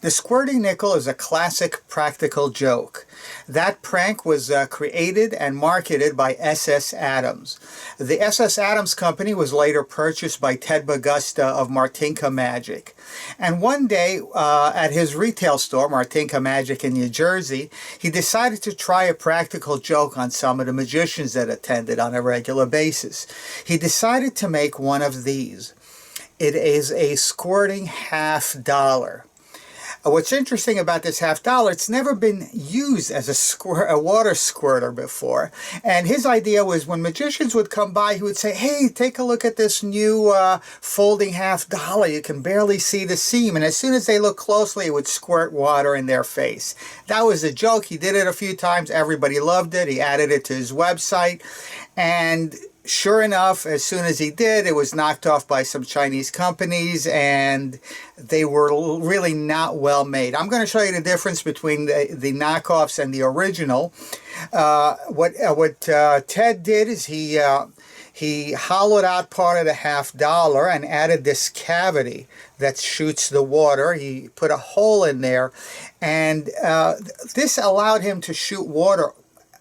The squirting nickel is a classic practical joke. That prank was created and marketed by S.S. Adams. The S.S. Adams Company was later purchased by Ted Magusta of Martinka Magic. And one day at his retail store, Martinka Magic in New Jersey, he decided to try a practical joke on some of the magicians that attended on a regular basis. He decided to make one of these. It is a squirting $50. What's interesting about this $50, it's never been used as a water squirter before. And his idea was when magicians would come by, he would say, hey, take a look at this new folding $50. You can barely see the seam. And as soon as they look closely, it would squirt water in their face. That was a joke. He did it a few times. Everybody loved it. He added it to his website. And sure enough, as soon as he did, it was knocked off by some Chinese companies, and they were really not well made. I'm going to show you the difference between the knockoffs and the original. What Ted did is he hollowed out part of the $50 and added this cavity that shoots the water. He put a hole in there, and this allowed him to shoot water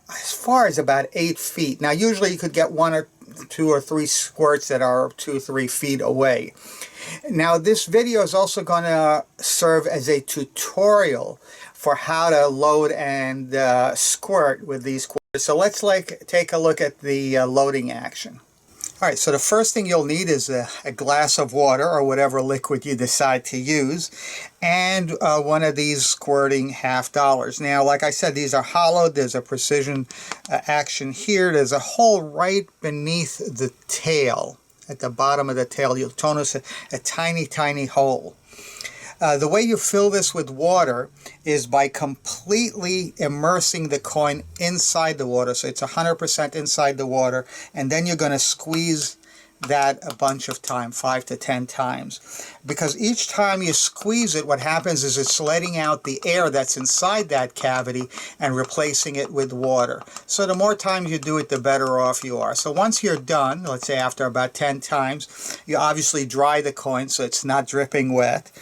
as far as about 8 feet. Now, usually you could get 1 or 2 or 3 squirts that are 2 or 3 feet away. Now, this video is also going to serve as a tutorial for how to load and squirt with these squirts. So let's take a look at the loading action. All right, so the first thing you'll need is a glass of water or whatever liquid you decide to use, and one of these squirting $50. Now, like I said, these are hollowed. There's a precision action here. There's a hole right beneath the tail. At the bottom of the tail, you'll notice a tiny, tiny hole. The way you fill this with water is by completely immersing the coin inside the water. So it's 100% inside the water. And then you're going to squeeze that a bunch of times, 5 to 10 times. Because each time you squeeze it, what happens is it's letting out the air that's inside that cavity and replacing it with water. So the more times you do it, the better off you are. So once you're done, let's say after about 10 times, you obviously dry the coin so it's not dripping wet.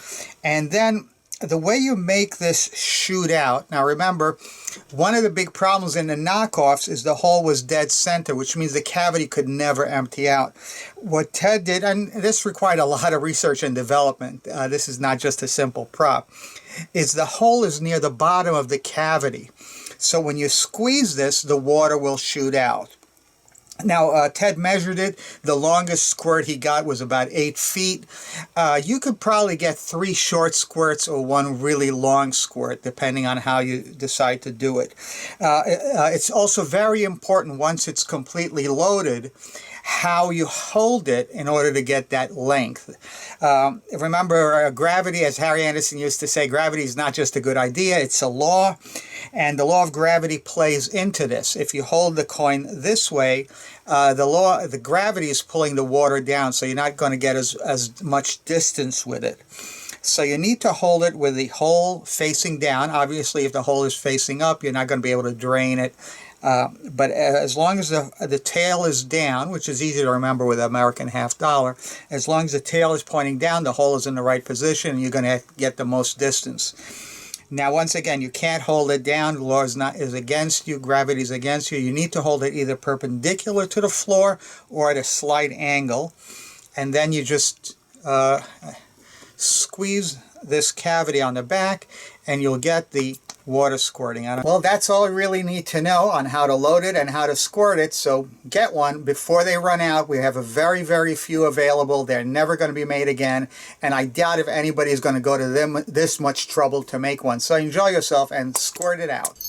And then the way you make this shoot out, now remember, one of the big problems in the knockoffs is the hole was dead center, which means the cavity could never empty out. What Ted did, and this required a lot of research and development, this is not just a simple prop, is the hole is near the bottom of the cavity. So when you squeeze this, the water will shoot out. Now, Ted measured it. The longest squirt he got was about 8 feet. You could probably get 3 short squirts or 1 really long squirt, depending on how you decide to do it. It's also very important, once it's completely loaded, how you hold it in order to get that length. Remember, gravity, as Harry Anderson used to say, gravity is not just a good idea, it's a law. And the law of gravity plays into this. If you hold the coin this way, the gravity is pulling the water down, so you're not going to get as much distance with it. So you need to hold it with the hole facing down. Obviously, if the hole is facing up, you're not going to be able to drain it. But as long as the tail is down, which is easy to remember with American $50, as long as the tail is pointing down, the hole is in the right position, and you're going to get the most distance. Now, once again, you can't hold it down. The law is against you. Gravity is against you. You need to hold it either perpendicular to the floor or at a slight angle. And then you just squeeze this cavity on the back, and you'll get the water squirting out. Well, that's all you really need to know on how to load it and how to squirt it. So get one before they run out. We have a very, very few available. They're never going to be made again, and I doubt if anybody is going to go to this much trouble to make one. So enjoy yourself and squirt it out.